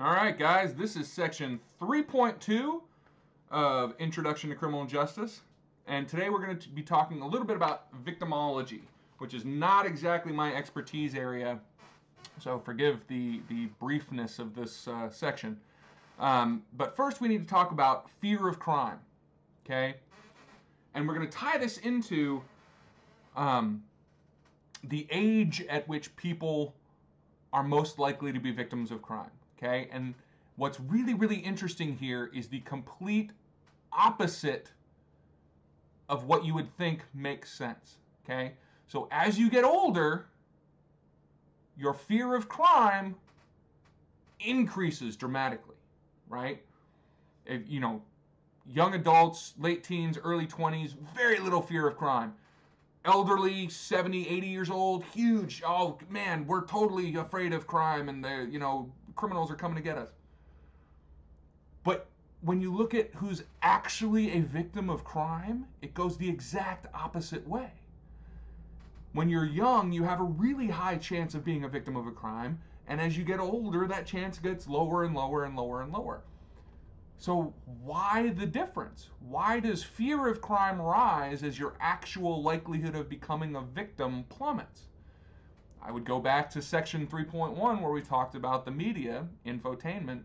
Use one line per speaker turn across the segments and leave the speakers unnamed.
All right, guys, this is section 3.2 of Introduction to Criminal Justice. And today we're going to be talking a little bit about victimology, which is not exactly my expertise area. So forgive the briefness of this section. But first we need to talk about fear of crime. Okay? And we're going to tie this into the age at which people are most likely to be victims of crime. Okay? And what's really, really interesting here is the complete opposite of what you would think makes sense. Okay? So as you get older, your fear of crime increases dramatically, right? If, young adults, late teens, early 20s, very little fear of crime. Elderly, 70, 80 years old, huge. Oh man, we're totally afraid of crime and criminals are coming to get us. But when you look at who's actually a victim of crime, it goes the exact opposite way. When you're young, you have a really high chance of being a victim of a crime, and as you get older, that chance gets lower and lower and lower and lower. So why the difference? Why does fear of crime rise as your actual likelihood of becoming a victim plummets? I would go back to section 3.1 where we talked about the media, infotainment,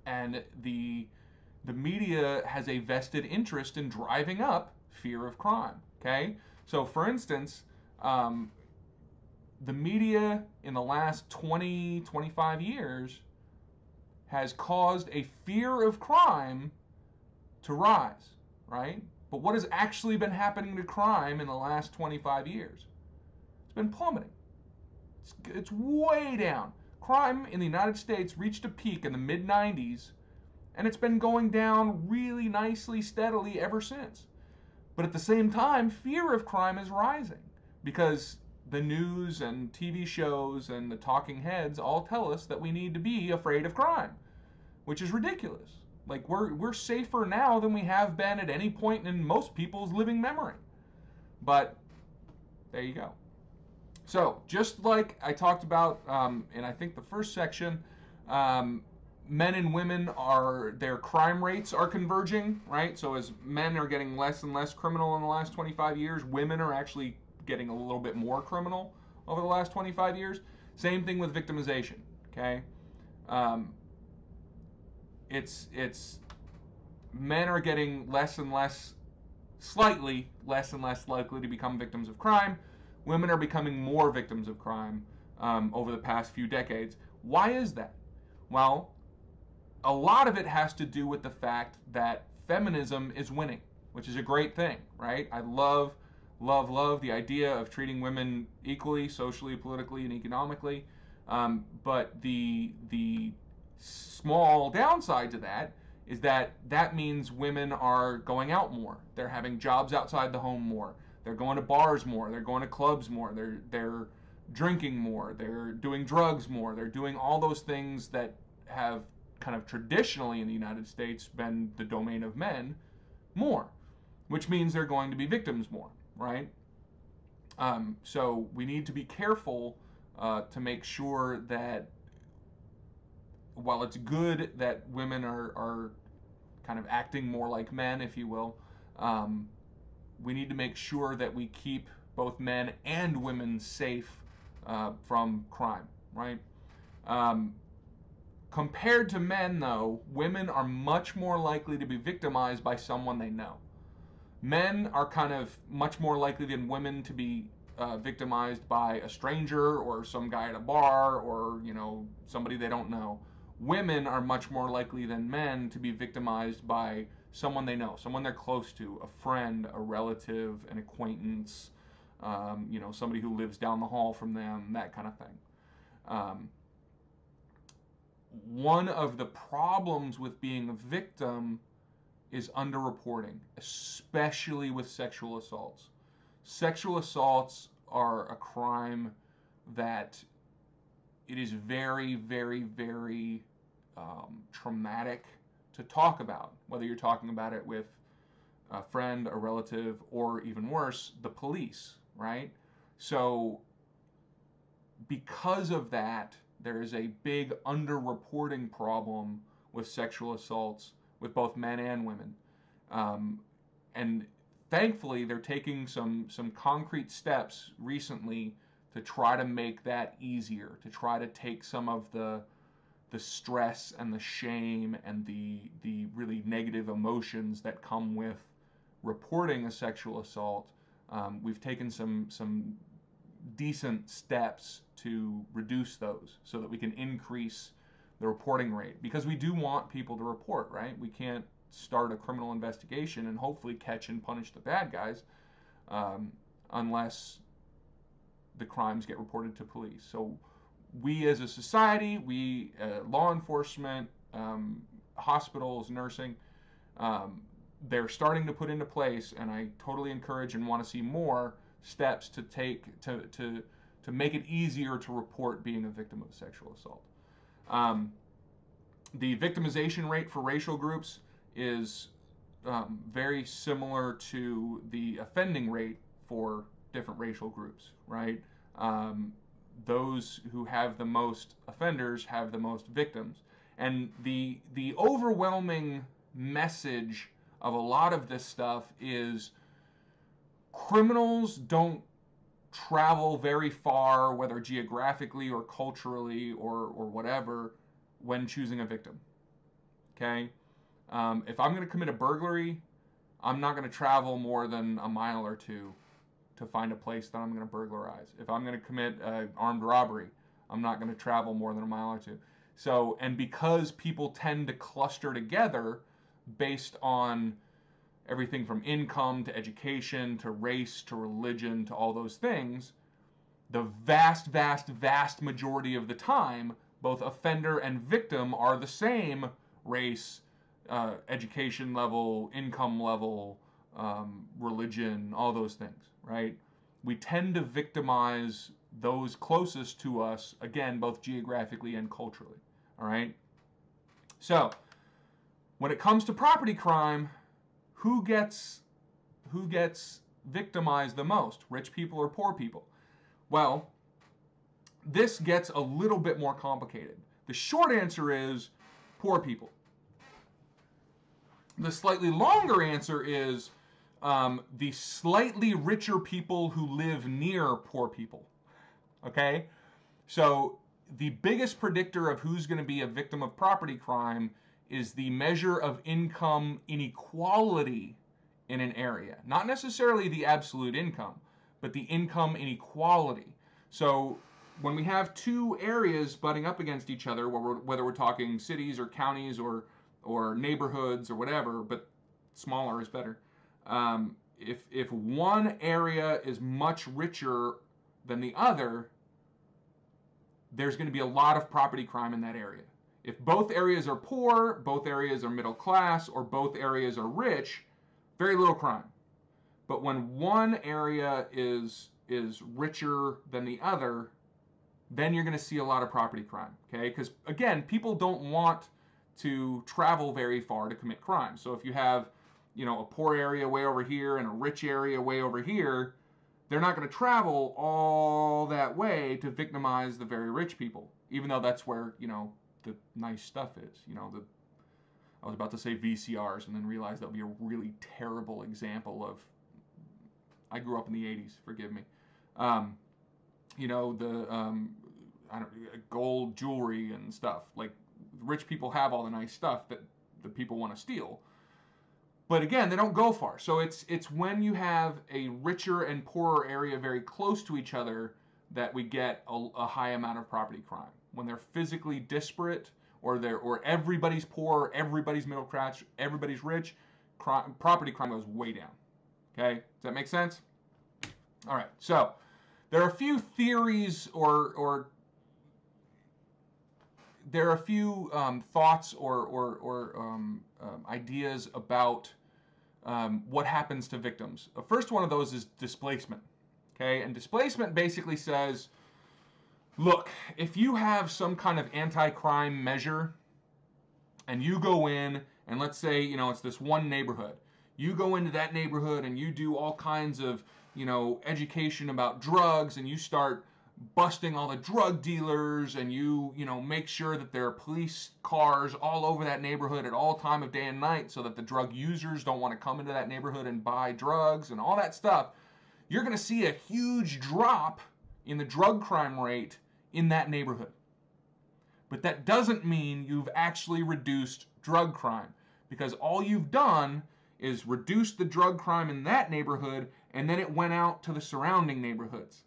and the media has a vested interest in driving up fear of crime, okay? So for instance, the media in the last 20, 25 years has caused a fear of crime to rise, right? But what has actually been happening to crime in the last 25 years? It's been plummeting. It's way down. Crime in the United States reached a peak in the mid-90s, and it's been going down really nicely, steadily ever since. But at the same time, fear of crime is rising because the news and TV shows and the talking heads all tell us that we need to be afraid of crime, which is ridiculous. Like we're safer now than we have been at any point in most people's living memory. But there you go. So just like I talked about in I think the first section, men and women their crime rates are converging, right? So as men are getting less and less criminal in the last 25 years, women are actually getting a little bit more criminal over the last 25 years. Same thing with victimization, okay? It's men are getting less and less, slightly less and less likely to become victims of crime. Women are becoming more victims of crime over the past few decades. Why is that? Well, a lot of it has to do with the fact that feminism is winning, which is a great thing, right? I love the idea of treating women equally, socially, politically, and economically. But the small downside to that is that means women are going out more. They're having jobs outside the home more. They're going to bars more. They're going to clubs more. They're drinking more. They're doing drugs more. They're doing all those things that have kind of traditionally in the United States been the domain of men more, which means they're going to be victims more, right? So we need to be careful to make sure that while it's good that women are kind of acting more like men, if you will, we need to make sure that we keep both men and women safe from crime, right? Compared to men, though, women are much more likely to be victimized by someone they know. Men are kind of much more likely than women to be victimized by a stranger or some guy at a bar or, somebody they don't know. Women are much more likely than men to be victimized by someone they know, someone they're close to, a friend, a relative, an acquaintance, somebody who lives down the hall from them, that kind of thing. One of the problems with being a victim is underreporting, especially with sexual assaults. Sexual assaults are a crime that it is very, very, very traumatic to talk about, whether you're talking about it with a friend, a relative, or even worse, the police, right? So because of that, there is a big underreporting problem with sexual assaults with both men and women. And thankfully, they're taking some concrete steps recently to try to make that easier, to try to take some of the stress and the shame and the really negative emotions that come with reporting a sexual assault. We've taken some decent steps to reduce those so that we can increase the reporting rate, because we do want people to report, right? We can't start a criminal investigation and hopefully catch and punish the bad guys unless the crimes get reported to police. So we as a society, we law enforcement, hospitals, nursing, they're starting to put into place, and I totally encourage and want to see more steps to take to make it easier to report being a victim of sexual assault. The victimization rate for racial groups is very similar to the offending rate for different racial groups, right? Those who have the most offenders have the most victims. And the overwhelming message of a lot of this stuff is criminals don't travel very far, whether geographically or culturally or whatever, when choosing a victim. Okay? If I'm going to commit a burglary, I'm not going to travel more than a mile or two to find a place that I'm going to burglarize. If I'm going to commit armed robbery, I'm not going to travel more than a mile or two. So, and because people tend to cluster together based on everything from income to education to race to religion to all those things, the vast, vast, vast majority of the time, both offender and victim are the same race, education level, income level, religion, all those things, right? We tend to victimize those closest to us, again, both geographically and culturally, all right? So, when it comes to property crime, who gets victimized the most? Rich people or poor people? Well, this gets a little bit more complicated. The short answer is poor people. The slightly longer answer is the slightly richer people who live near poor people. Okay? So the biggest predictor of who's going to be a victim of property crime is the measure of income inequality in an area. Not necessarily the absolute income, but the income inequality. So when we have two areas butting up against each other, whether we're talking cities or counties or neighborhoods or whatever, but smaller is better. If one area is much richer than the other, there's going to be a lot of property crime in that area. If both areas are poor, both areas are middle class, or both areas are rich, very little crime. But when one area is richer than the other, then you're going to see a lot of property crime, okay? Because, again, people don't want to travel very far to commit crime. So if you have, a poor area way over here and a rich area way over here, they're not going to travel all that way to victimize the very rich people, even though that's where, the nice stuff is. I was about to say VCRs and then realized that would be a really terrible example of, I grew up in the 80s, forgive me. Gold jewelry and stuff. Like, rich people have all the nice stuff that the people want to steal. But again, they don't go far. So it's when you have a richer and poorer area very close to each other that we get a high amount of property crime. When they're physically disparate, or everybody's poor, everybody's middle class, everybody's rich, property crime goes way down. Okay, does that make sense? All right. So there are a few theories or there are a few thoughts or ideas about what happens to victims. The first one of those is displacement. Okay, and displacement basically says, look, if you have some kind of anti-crime measure and you go in and let's say, it's this one neighborhood. You go into that neighborhood and you do all kinds of, education about drugs and you start busting all the drug dealers, and you make sure that there are police cars all over that neighborhood at all time of day and night so that the drug users don't want to come into that neighborhood and buy drugs and all that stuff, you're going to see a huge drop in the drug crime rate in that neighborhood. But that doesn't mean you've actually reduced drug crime, because all you've done is reduce the drug crime in that neighborhood, and then it went out to the surrounding neighborhoods.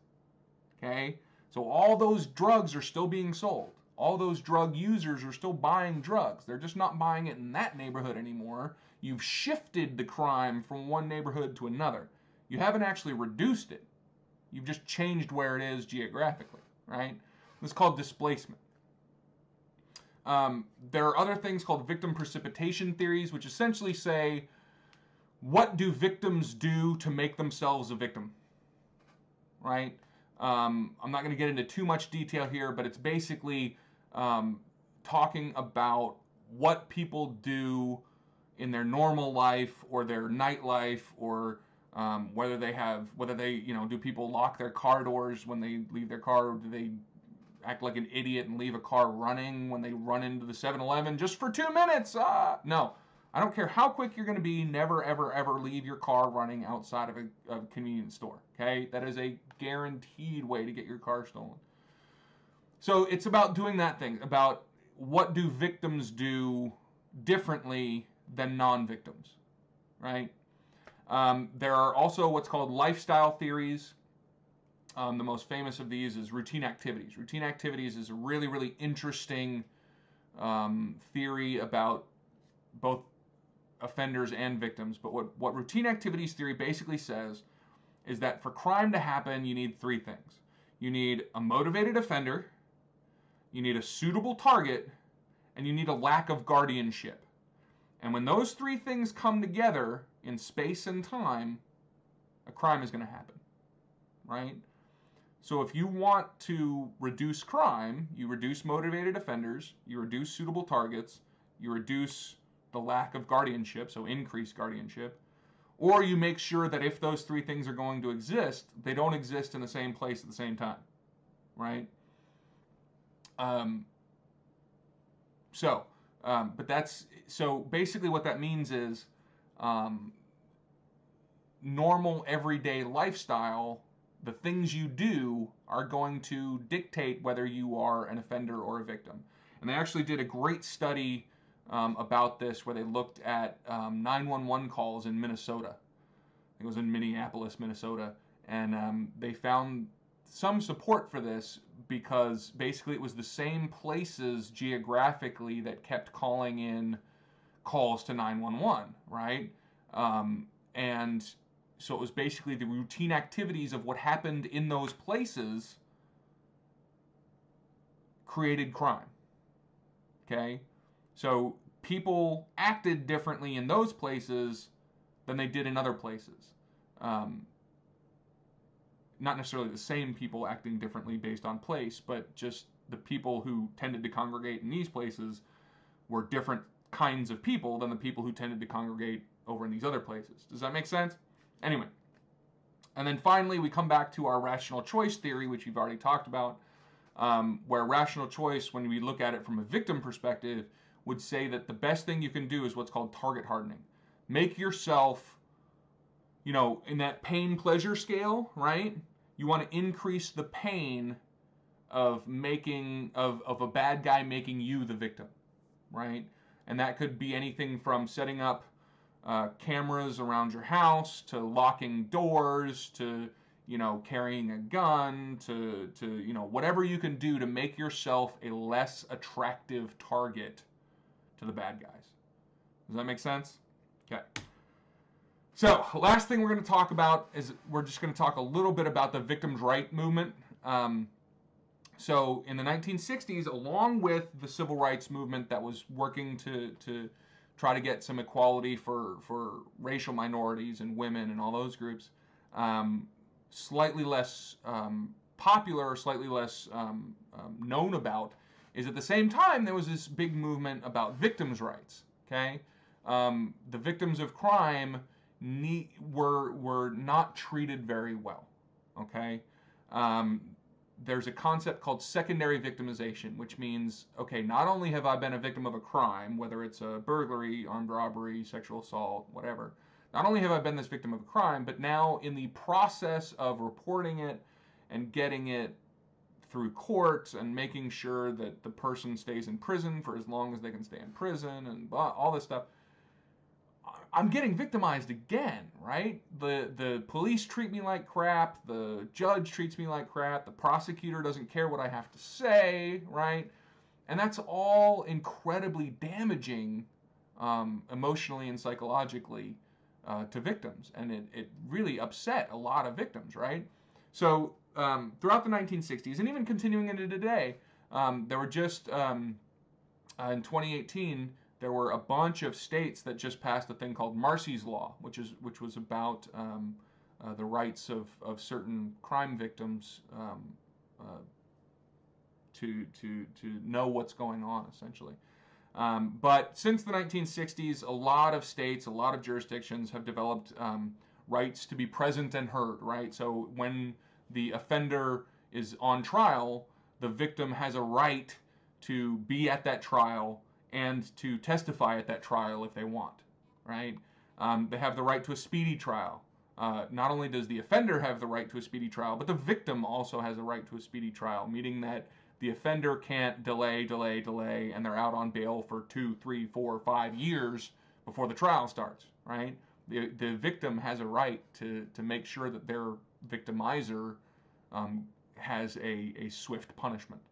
Okay? So all those drugs are still being sold. All those drug users are still buying drugs. They're just not buying it in that neighborhood anymore. You've shifted the crime from one neighborhood to another. You haven't actually reduced it. You've just changed where it is geographically, right? This is called displacement. There are other things called victim precipitation theories, which essentially say, what do victims do to make themselves a victim, right? I'm not going to get into too much detail here, but it's basically talking about what people do in their normal life or their nightlife, or whether they do people lock their car doors when they leave their car, or do they act like an idiot and leave a car running when they run into the 7-Eleven just for 2 minutes? No. I don't care how quick you're going to be, never, ever, ever leave your car running outside of a convenience store, okay? That is a guaranteed way to get your car stolen. So it's about doing that thing, about what do victims do differently than non-victims, right? There are also what's called lifestyle theories. The most famous of these is routine activities. Routine activities is a really, really interesting theory about both offenders and victims. But what routine activities theory basically says is that for crime to happen, you need 3 things. You need a motivated offender, you need a suitable target, and you need a lack of guardianship. And when those 3 things come together in space and time, a crime is going to happen, right? So if you want to reduce crime, you reduce motivated offenders, you reduce suitable targets, you reduce the lack of guardianship, so increase guardianship, or you make sure that if those 3 things are going to exist, they don't exist in the same place at the same time, right? So basically what that means is normal everyday lifestyle, the things you do are going to dictate whether you are an offender or a victim. And they actually did a great study about this, where they looked at 911 calls in Minnesota. I think it was in Minneapolis, Minnesota. And they found some support for this, because basically it was the same places geographically that kept calling in calls to 911, right? And so it was basically the routine activities of what happened in those places created crime, okay? So people acted differently in those places than they did in other places. Not necessarily the same people acting differently based on place, but just the people who tended to congregate in these places were different kinds of people than the people who tended to congregate over in these other places. Does that make sense? Anyway. And then finally, we come back to our rational choice theory, which we've already talked about, where rational choice, when we look at it from a victim perspective, would say that the best thing you can do is what's called target hardening. Make yourself, in that pain-pleasure scale, right? You want to increase the pain of a bad guy making you the victim, right? And that could be anything from setting up cameras around your house, to locking doors, to carrying a gun, to whatever you can do to make yourself a less attractive target to the bad guys. Does that make sense? Okay. So, last thing we're going to talk about is we're just going to talk a little bit about the victims' right movement. So, in the 1960s, along with the civil rights movement that was working to try to get some equality for racial minorities and women and all those groups, slightly less popular, or slightly less known about, is at the same time there was this big movement about victims' rights. Okay, the victims of crime were not treated very well. Okay, there's a concept called secondary victimization, which means, okay, not only have I been a victim of a crime, whether it's a burglary, armed robbery, sexual assault, whatever, not only have I been this victim of a crime, but now in the process of reporting it and getting it through court and making sure that the person stays in prison for as long as they can stay in prison and all this stuff, I'm getting victimized again, right? The police treat me like crap, the judge treats me like crap, the prosecutor doesn't care what I have to say, right? And that's all incredibly damaging, emotionally and psychologically, to victims, and it really upset a lot of victims, right? So throughout the 1960s, and even continuing into today, there were just in 2018, there were a bunch of states that just passed a thing called Marsy's Law, which was about the rights of certain crime victims, to know what's going on, essentially. But since the 1960s, a lot of states, a lot of jurisdictions have developed rights to be present and heard, right? So when the offender is on trial, the victim has a right to be at that trial and to testify at that trial if they want, right? They have the right to a speedy trial. Not only does the offender have the right to a speedy trial, but the victim also has a right to a speedy trial, meaning that the offender can't delay, and they're out on bail for 2, 3, 4, 5 years before the trial starts, right? The victim has a right to make sure that their victimizer has a swift punishment.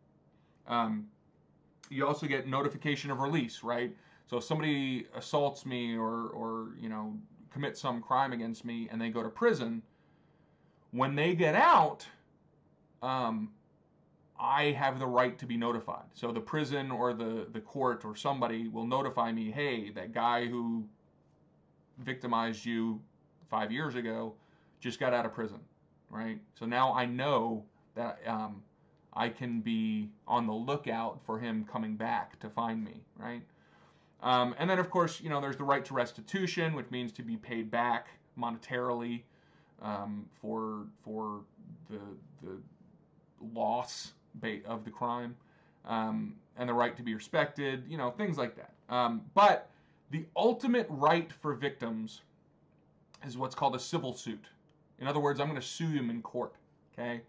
You also get notification of release, right? So if somebody assaults me or commits some crime against me and they go to prison, when they get out, I have the right to be notified. So the prison or the court or somebody will notify me, hey, that guy who victimized you 5 years ago just got out of prison, right? So now I know that I can be on the lookout for him coming back to find me, right? And then, of course, there's the right to restitution, which means to be paid back monetarily for the loss of the crime, and the right to be respected, things like that. But the ultimate right for victims is what's called a civil suit. In other words, I'm going to sue him in court, okay?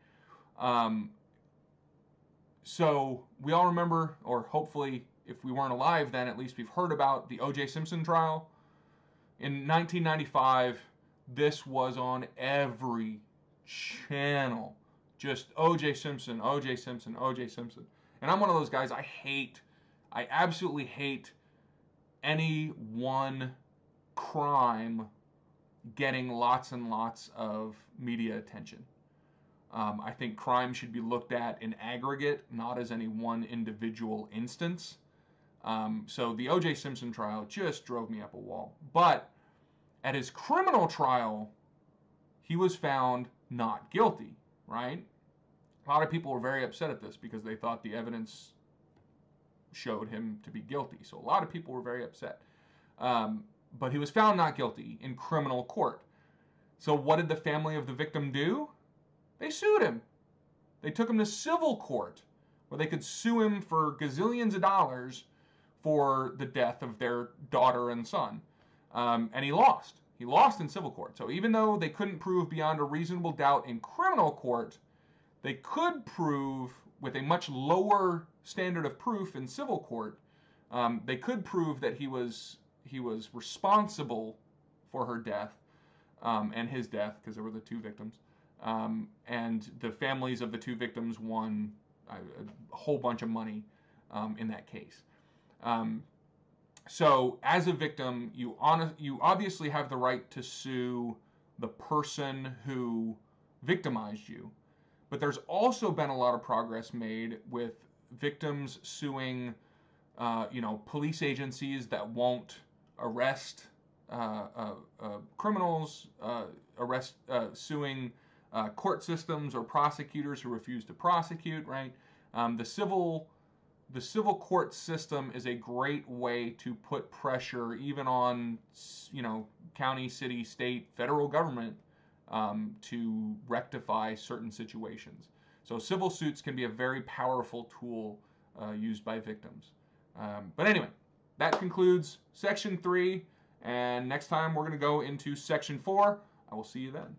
So we all remember, or hopefully if we weren't alive then, at least we've heard about the O.J. Simpson trial. In 1995, this was on every channel. Just O.J. Simpson, O.J. Simpson, O.J. Simpson. And I'm one of those guys, I absolutely hate any one crime getting lots and lots of media attention. I think crime should be looked at in aggregate, not as any one individual instance. So the O.J. Simpson trial just drove me up a wall. But at his criminal trial, he was found not guilty, right? A lot of people were very upset at this because they thought the evidence showed him to be guilty. So a lot of people were very upset. But he was found not guilty in criminal court. So what did the family of the victim do? They sued him. They took him to civil court where they could sue him for gazillions of dollars for the death of their daughter and son. And he lost. He lost in civil court. So even though they couldn't prove beyond a reasonable doubt in criminal court, they could prove with a much lower standard of proof in civil court. They could prove that he was responsible for her death and his death, because there were the two victims. And the families of the two victims won a whole bunch of money in that case. So as a victim, you obviously have the right to sue the person who victimized you. But there's also been a lot of progress made with victims suing, police agencies that won't arrest criminals, suing court systems or prosecutors who refuse to prosecute, right? The civil court system is a great way to put pressure even on, county, city, state, federal government to rectify certain situations. So civil suits can be a very powerful tool used by victims. But anyway, that concludes section 3. And next time we're going to go into section 4. I will see you then.